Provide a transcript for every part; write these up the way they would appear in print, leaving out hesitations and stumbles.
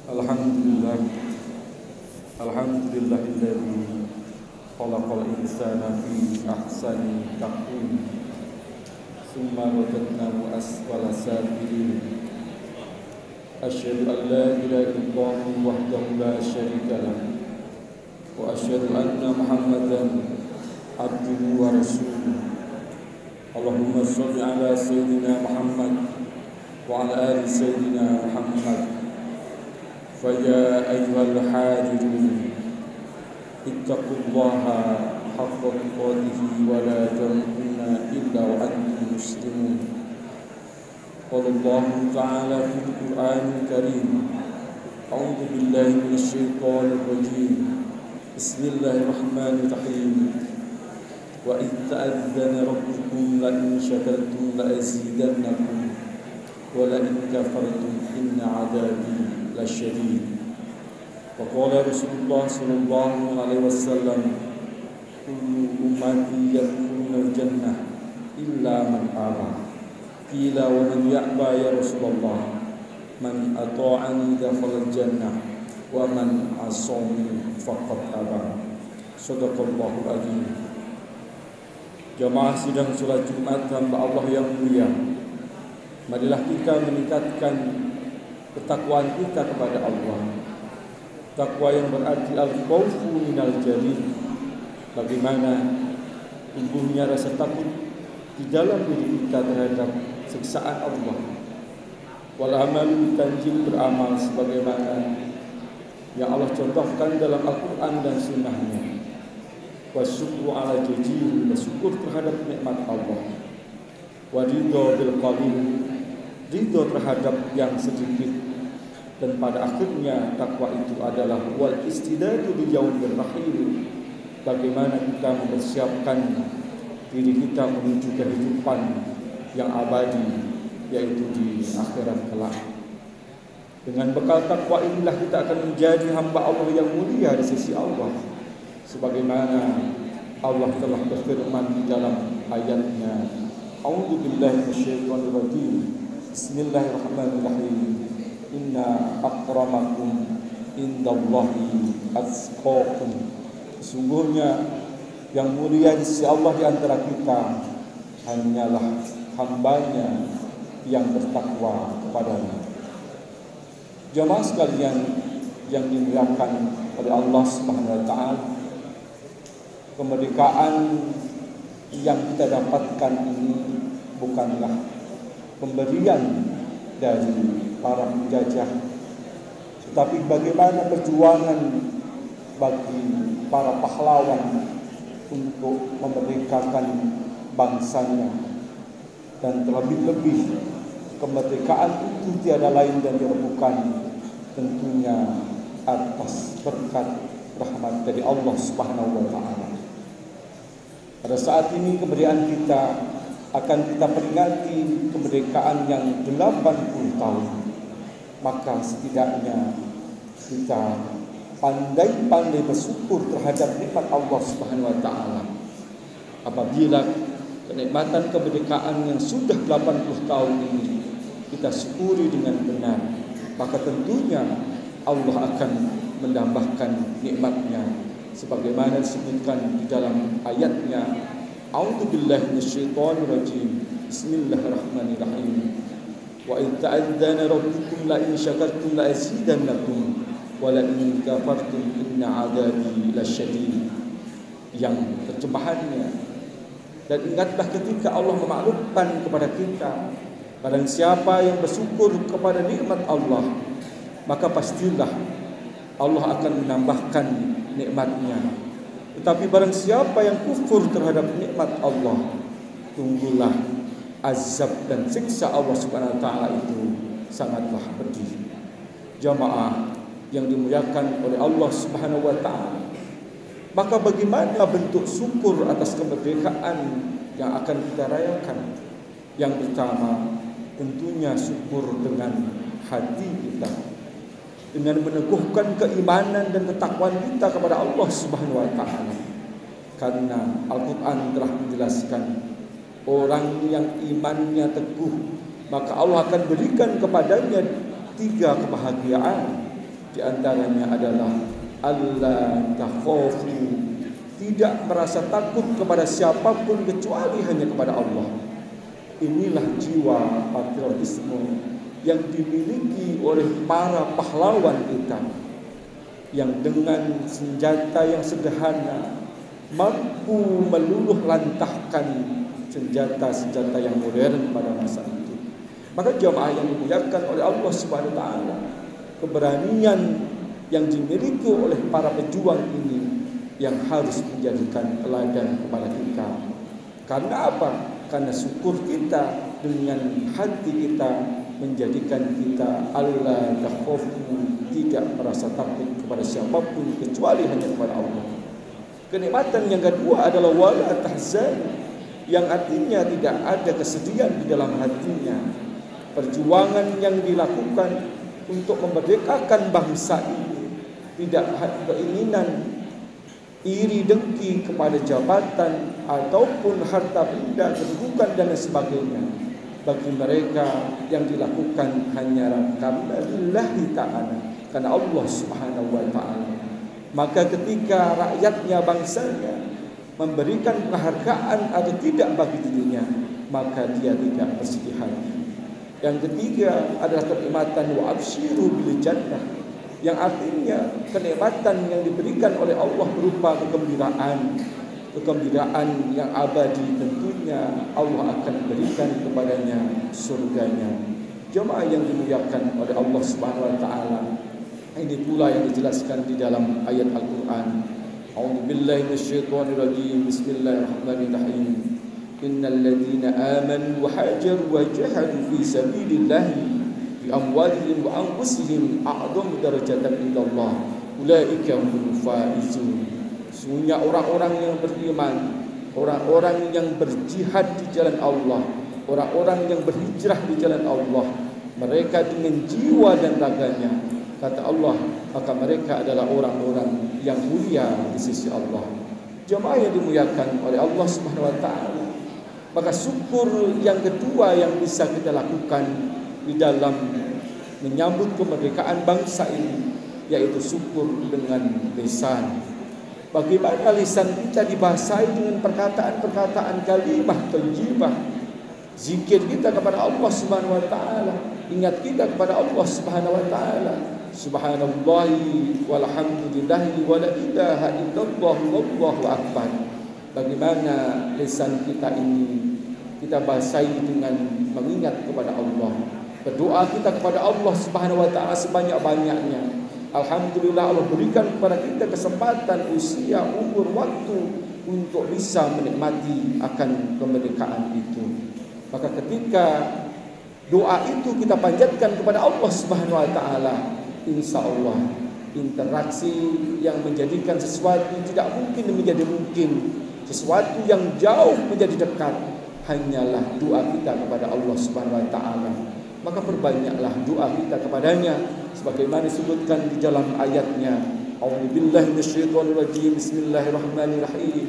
Alhamdulillah, Alhamdulillahilladzi khalaqal insana fi ahsani taqwim, summa radadnahu asfala safilin. Asyhadu an la ilaha illallah wahdahu la syarika lahu wa asyhadu anna Muhammadan abduhu wa rasuluh. Allahumma shalli ala sayyidina Muhammad wa ala ali sayyidina Muhammad. Faya ayyuhal hadirun ittaqullaha haqqa tuqatih wa la tamutunna illa wa antum muslimun. Qala Allah ta'ala fil Qur'anil Karim, a'udzu billahi minasy syaithanir rajim. Bismillahirrahmanirrahim. Wa idh ta'adzana rabbukum la in syakartum la azidannakum wa la in kafartum inna 'adzabi lasyadid. Wa qala Rasulullah sallallahu alaihi wasallam, kullu ummati yadkhuluna al-jannah illa man aba. Qila wa man ya'ba ya Rasulullah? Man ata'ani dakhala al-jannah wa man 'asani faqad aba. Shadaqallahul azim. Jamaah sidang salat Jumat hamba Allah yang mulia, marilah kita meningkatkan ketakwaan kita kepada Allah. Takwa yang berarti al-khawfu minal jalil, bagaimana tumbuhnya rasa takut di dalam diri kita terhadap siksaan Allah. Wal amalu tanjil, beramal sebagaimana yang Allah contohkan dalam Al-Quran dan Sunnahnya. Wasyukru ala jajil, bersyukur terhadap nikmat Allah. Waridho bil qalil, ridho terhadap yang sedikit. Dan pada akhirnya takwa itu adalah wal istidadu di yaumil rahim, bagaimana kita mempersiapkan diri kita menuju kehidupan yang abadi, yaitu di akhirat kelak. Dengan bekal takwa inilah kita akan menjadi hamba Allah yang mulia di sisi Allah, sebagaimana Allah telah berfirman di dalam ayatnya, a'udzu billahi minasyaitonir rajim. Bismillahirrahmanirrahim. Inna akramakum indallahi atqakum. Sesungguhnya yang mulia di sisi Allah di antara kita hanyalah hambanya yang bertakwa kepadanya. Jamaah sekalian yang dimuliakan oleh Allah Subhanahu wa taala, kemerdekaan yang kita dapatkan ini bukanlah pemberian dari para penjajah, tetapi bagaimana perjuangan bagi para pahlawan untuk memerdekakan bangsanya. Dan terlebih-lebih kemerdekaan itu tiada lain dan bukan tentunya atas berkat rahmat dari Allah Subhanahu wa taala. Pada saat ini kemerdekaan kita akan kita peringati kemerdekaan yang 80 tahun. Maka setidaknya kita pandai-pandai bersyukur terhadap nikmat Allah Subhanahu wa taala. Apabila kenikmatan kemerdekaan yang sudah 80 tahun ini kita syukuri dengan benar, maka tentunya Allah akan menambahkan nikmatnya sebagaimana disebutkan di dalam ayatnya, a'udzu billahi minasyaitonir rajim. Bismillahirrahmanirrahim. Wa idh ta'adzana rabbukum la in syakartum la azidannakum wa la in kafartum inna 'adzabi lasyadid. Yang terjemahannya, dan ingatlah ketika Allah memaklumkan kepada kita, barang siapa yang bersyukur kepada nikmat Allah, maka pastilah Allah akan menambahkan nikmatnya. Tetapi barang siapa yang kufur terhadap nikmat Allah, tunggulah azab dan siksa Allah Subhanahu wa taala itu sangatlah pedih. Jamaah yang dimuliakan oleh Allah Subhanahu wa taala, maka bagaimana bentuk syukur atas kemerdekaan yang akan kita rayakan? Yang pertama, tentunya syukur dengan hati kita, dengan meneguhkan keimanan dan ketakwaan kita kepada Allah Subhanahu wa taala. Karena Al-Qur'an telah menjelaskan, orang yang imannya teguh, maka Allah akan berikan kepadanya 3 kebahagiaan. Di antaranya adalah alla takhafu, tidak merasa takut kepada siapapun kecuali hanya kepada Allah. Inilah jiwa patriotisme yang dimiliki oleh para pahlawan kita, yang dengan senjata yang sederhana mampu meluluh lantahkan senjata-senjata yang modern pada masa itu. Maka jamaah yang dimuliakan oleh Allah Subhanahu wa taala, keberanian yang dimiliki oleh para pejuang ini yang harus menjadikan teladan kepada kita. Karena apa? Karena syukur kita dengan hati kita menjadikan kita alla takhafu, tidak merasa takut kepada siapapun kecuali hanya kepada Allah. Kenikmatan yang kedua adalah wala tahzan, yang artinya tidak ada kesedihan di dalam hatinya. Perjuangan yang dilakukan untuk memerdekakan bangsa ini, tidak ada keinginan iri dengki kepada jabatan ataupun harta benda, kedudukan dan sebagainya. Bagi mereka yang dilakukan hanya karena lillahi ta'ala, karena Allah Subhanahu wa ta'ala. Maka ketika rakyatnya, bangsanya memberikan penghargaan atau tidak bagi dirinya, maka dia tidak bersedih hati. Yang ketiga adalah kenikmatan wa absyiru bil jannah, yang artinya kenikmatan yang diberikan oleh Allah berupa kegembiraan yang abadi. Tentunya Allah akan berikan kepadanya surganya. Jemaah yang dimuliakan oleh Allah Subhanahu wa taala, ini pula yang dijelaskan di dalam ayat Al-Qur'an. A'udzubillahi minasyaitonir rajim. Bismillahirrahmanirrahim. Innal ladzina amanu wa hajaru wa jahadu fi sabilillahi bi amwalihim wa anfusihim a'dhamu darajatan indallah ulaika humul faizun. Sesungguhnya orang-orang yang beriman, orang-orang yang berjihad di jalan Allah, orang-orang yang berhijrah di jalan Allah, mereka dengan jiwa dan raganya, kata Allah, maka mereka adalah orang-orang yang mulia di sisi Allah. Jemaah yang dimuliakan oleh Allah Subhanahu wa taala, maka syukur yang kedua yang bisa kita lakukan di dalam menyambut kemerdekaan bangsa ini, yaitu syukur dengan lisan. Bagaimana lisan kita dibasahi dengan perkataan-perkataan kalimah thayyibah, zikir kita kepada Allah Subhanahu wa taala, ingat kita kepada Allah Subhanahu wa taala. Subhanallahi walhamdulillahi wa la ilaha illallah wallahu akbar. Bagaimana lisan kita ini kita basahi dengan mengingat kepada Allah, berdoa kita kepada Allah Subhanahu wa taala sebanyak-banyaknya. Alhamdulillah Allah berikan kepada kita kesempatan, usia, umur, waktu untuk bisa menikmati akan kemerdekaan itu. Maka ketika doa itu kita panjatkan kepada Allah Subhanahu wa taala, insya Allah interaksi yang menjadikan sesuatu tidak mungkin menjadi mungkin, sesuatu yang jauh menjadi dekat, hanyalah doa kita kepada Allah Subhanahu wa taala. Maka perbanyaklah doa kita kepadanya sebagaimana disebutkan di dalam ayatnya. A'udzubillahi minasyaitonir rajim. Bismillahirrahmanirrahim.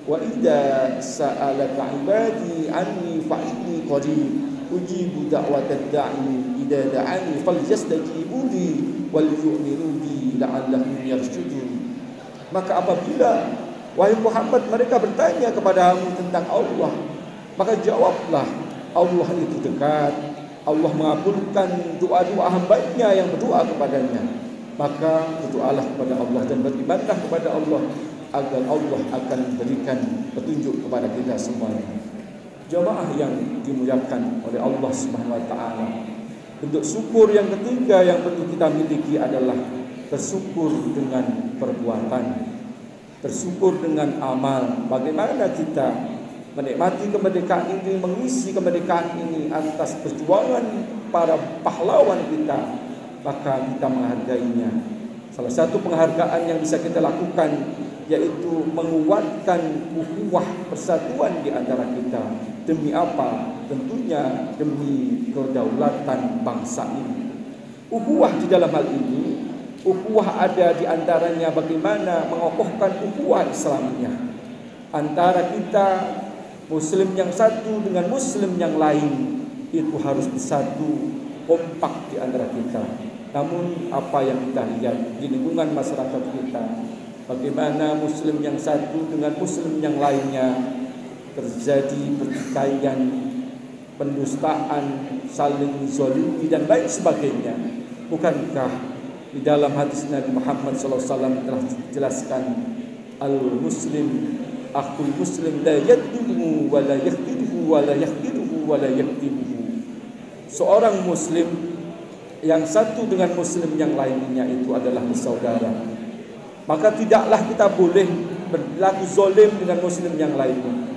Wa idza sa'alaka 'ibadi anni fa inni qarib ujibu da'watad da'i idza da'ani falyastajibu li wal yu'minu bi la'allahum yarshudun. Maka apabila wahai Muhammad mereka bertanya kepadamu tentang Allah, maka jawablah, Allah itu dekat. Allah mengabulkan doa-doa hambanya yang berdoa kepadanya. Maka berdoalah kepada Allah dan beribadah kepada Allah agar Allah akan memberikan petunjuk kepada kita semuanya. Jemaah yang dimuliakan oleh Allah Subhanahu wa taala, bentuk syukur yang ketiga yang perlu kita miliki adalah bersyukur dengan perbuatan, bersyukur dengan amal. Bagaimana kita menikmati kemerdekaan ini, mengisi kemerdekaan ini atas perjuangan para pahlawan kita, maka kita menghargainya. Salah satu penghargaan yang bisa kita lakukan yaitu menguatkan ukhuwah persatuan di antara kita. Demi apa? Tentunya demi kedaulatan bangsa ini. Ukhuwah di dalam hal ini, ukhuwah ada di antaranya bagaimana mengokohkan ukhuwah Islamnya antara kita Muslim yang satu dengan Muslim yang lain, itu harus bersatu, kompak di antara kita. Namun apa yang kita lihat di lingkungan masyarakat kita, bagaimana muslim yang satu dengan muslim yang lainnya terjadi pertikaian, pendustaan, saling zalimi dan lain sebagainya. Bukankah di dalam hadis Nabi Muhammad SAW telah dijelaskan, al-muslim akhul muslim la yadlimu wa la yakhdiruhu wa la yakhdiruhu wa la yakdibuhu. Seorang muslim yang satu dengan muslim yang lainnya itu adalah bersaudara. Maka tidaklah kita boleh berlaku zalim dengan muslim yang lainnya.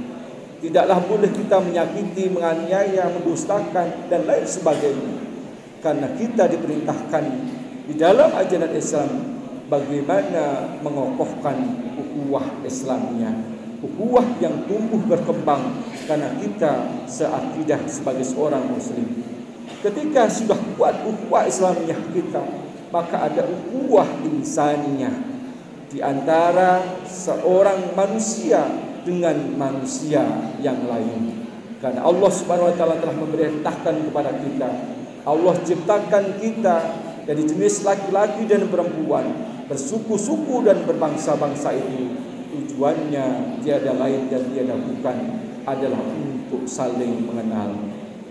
Tidaklah boleh kita menyakiti, menganiaya, mendustakan dan lain sebagainya. Karena kita diperintahkan di dalam ajaran Islam bagaimana mengokohkan ukhuwah Islamnya, ukhuwah yang tumbuh berkembang karena kita seakidah sebagai seorang muslim. Ketika sudah kuat ukhuwah Islamiyah kita, maka ada ukhuwah insaniyah di antara seorang manusia dengan manusia yang lain. Karena Allah Subhanahu wa taala telah memerintahkan kepada kita, Allah ciptakan kita dari jenis laki-laki dan perempuan, bersuku-suku dan berbangsa-bangsa itu. Tujuannya tiada lain dan tiada bukan adalah untuk saling mengenal.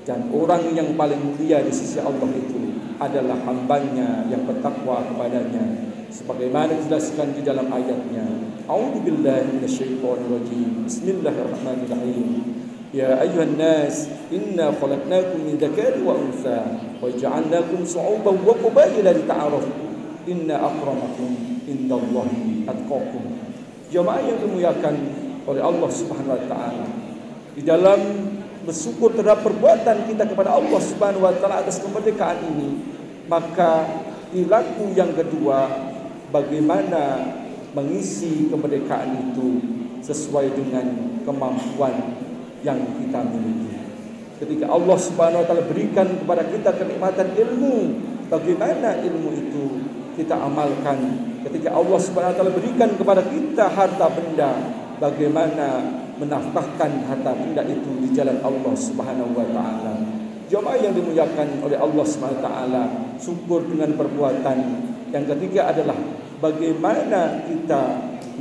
Dan orang yang paling mulia di sisi Allah itu adalah hambanya yang bertakwa kepadanya. Sebagaimana dijelaskan di dalam ayatnya, A'udzubillahi minasyaitonirrajim. Bismillahirrahmanirrahim. Ya ayyuhan nas, inna khalaqnakum min dzakari wa untha wa ja'alnakum syu'uban wa qabaila lita'arafu. Inna akramakum indallahi atqakum. Jemaah yang dimuliakan oleh Allah Subhanahu wa taala, di dalam bersyukur terhadap perbuatan kita kepada Allah Subhanahu wa taala atas kemerdekaan ini, maka perilaku yang kedua, bagaimana mengisi kemerdekaan itu sesuai dengan kemampuan yang kita miliki. Ketika Allah Subhanahu wa taala berikan kepada kita kenikmatan ilmu, bagaimana ilmu itu kita amalkan. Ketika Allah Subhanahu wa taala berikan kepada kita harta benda, bagaimana menafkahkan harta benda itu di jalan Allah Subhanahu wa taala. Jemaah yang dimuliakan oleh Allah Subhanahu wa taala, syukur dengan perbuatan. Yang ketiga adalah bagaimana kita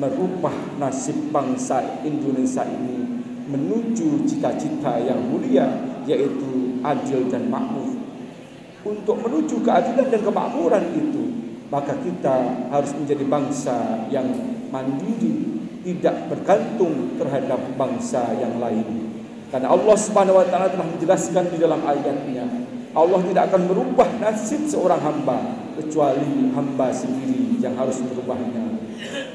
merubah nasib bangsa Indonesia ini menuju cita-cita yang mulia, yaitu adil dan makmur. Untuk menuju keadilan dan kemakmuran itu, maka kita harus menjadi bangsa yang mandiri, tidak bergantung terhadap bangsa yang lain. Karena Allah Subhanahu wa taala telah menjelaskan di dalam ayatnya, Allah tidak akan merubah nasib seorang hamba kecuali hamba sendiri yang harus merubahnya.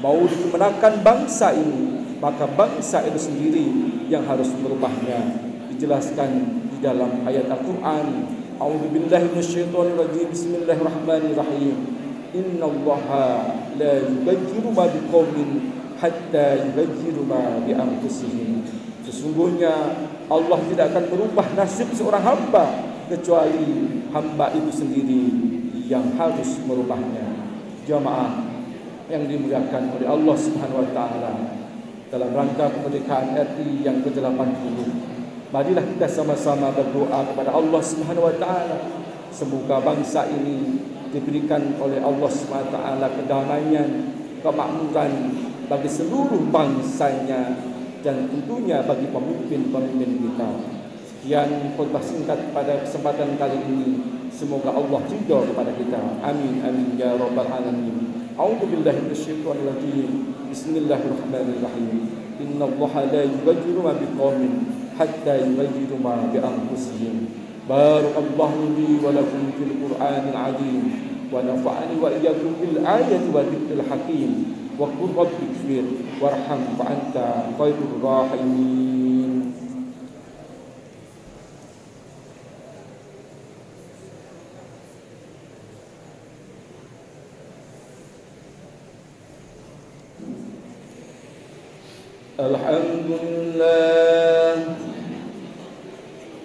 Mau dikemenangkan bangsa ini, maka bangsa itu sendiri yang harus merubahnya. Dijelaskan di dalam ayat Al-Qur'an, A'udzubillahi minasyaitonirrajim. Bismillahirrahmanirrahim. Innallaha la yughayyiru ma biqaumin hatta yughayyiru ma bi anfusihim. Sesungguhnya Allah tidak akan merubah nasib seorang hamba kecuali hamba itu sendiri yang harus merubahnya. Jamaah yang dimuliakan oleh Allah Subhanahu wa taala, dalam rangka kemerdekaan RI yang ke-80, marilah kita sama-sama berdoa kepada Allah Subhanahu wa taala, semoga bangsa ini diberikan oleh Allah Subhanahu wa taala kedamaian, kemakmuran bagi seluruh bangsanya, dan tentunya bagi pemimpin-pemimpin kita. Sekian khutbah singkat pada kesempatan kali ini. Semoga Allah ridha kepada kita. Amin amin ya rabbal alamin. A'udzubillahi minasyaitonir rajim. Bismillahirrahmanirrahim. Innallaha la yughayyiru ma biqaumin hatta yughayyiru ma bi anfusihim. Barakallahu li wa lakum fil Qur'anil 'azim wa nafa'ani wa iyyakum bil ayati wa dzikril hakim. Wa qul rabbighfir warham wa anta khairur rahimin.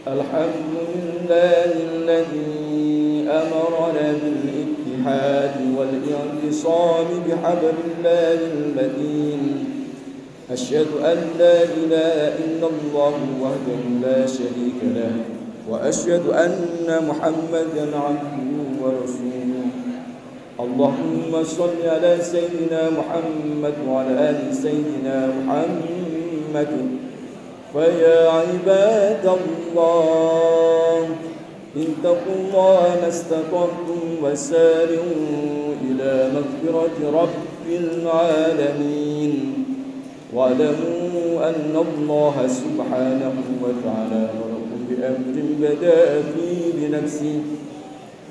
Alhamdulillahilladzi amarna bil ittihad wal i'tisam bihablillahil matin. Asyhadu an la ilaha illallah wahdahu la syarika lah wa asyhadu anna Muhammadan 'abduhu wa rasuluh. اللهم صل على سيدنا محمد وعلى آل سيدنا محمد. فيا عباد الله اتقوا الله ما استطعتم وسارعوا إلى مغفرة رب العالمين، واعلموا أن الله سبحانه وتعالى أمركم بأمر بدأ فيه بنفسه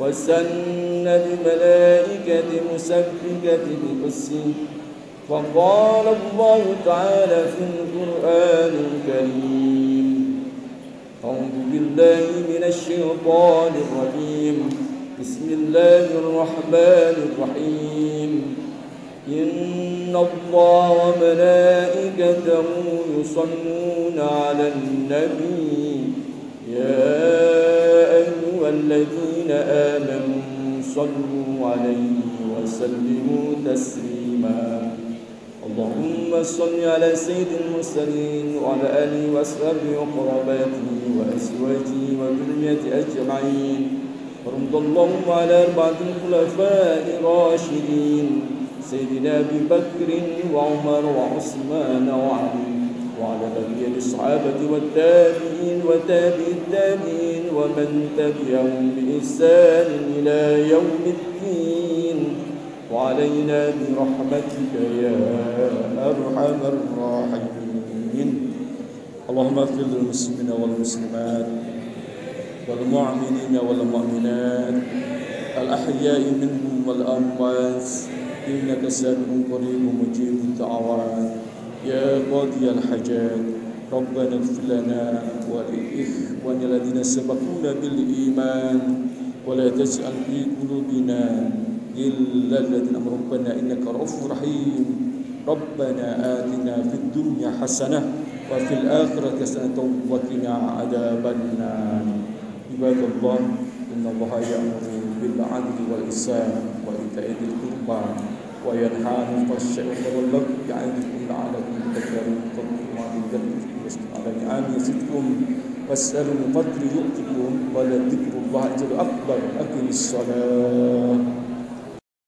وسن بملائكة مسبكة بقدسه. فقال الله تعالى في القرآن الكريم: أعوذ بالله من الشيطان الرجيم، بسم الله الرحمن الرحيم. إن الله وملائكته يصلون على النبي يا أيها الذين آمنوا صلوا عليه وسلموا تسليما. اللهم صل على سيد المرسلين وعلى آله وأصحابه وقراباته وأزواجه وذريته أجمعين. ورضي اللهم على أربعة الخلفاء الراشدين سيدنا أبي بكر وعمر وعثمان وعلي، وعلى بقية الصحابة والتابعين وتابع التابعين ومن تبعهم بإحسان إلى يوم الدين، وعلينا برحمتك يا أرحم الراحمين. اللهم اغفر للمسلمين والمسلمات والمؤمنين والمؤمنات الأحياء منهم والأموات، إنك سميع قريب مجيب الدعوات يا قاضي الحاجات. ربنا اغفر لنا ولإخواننا الذين سبقونا بالإيمان ولا تجعل في قلوبنا إلا الذين آمنوا ربنا إنك رؤوف رحيم. ربنا آتنا في الدنيا حسنة وفي الآخرة حسنة وقنا عذاب النار. عباد الله إن الله يأمر بالعدل والإحسان وإيتاء ذي القربى وينهى عن الفحشاء والبغي يعظكم لعلكم تذكرون. فاذكروا على نعم يزدكم واسألوا من فضله يؤتكم ولذكر الله أكبر. أقم الصلاة.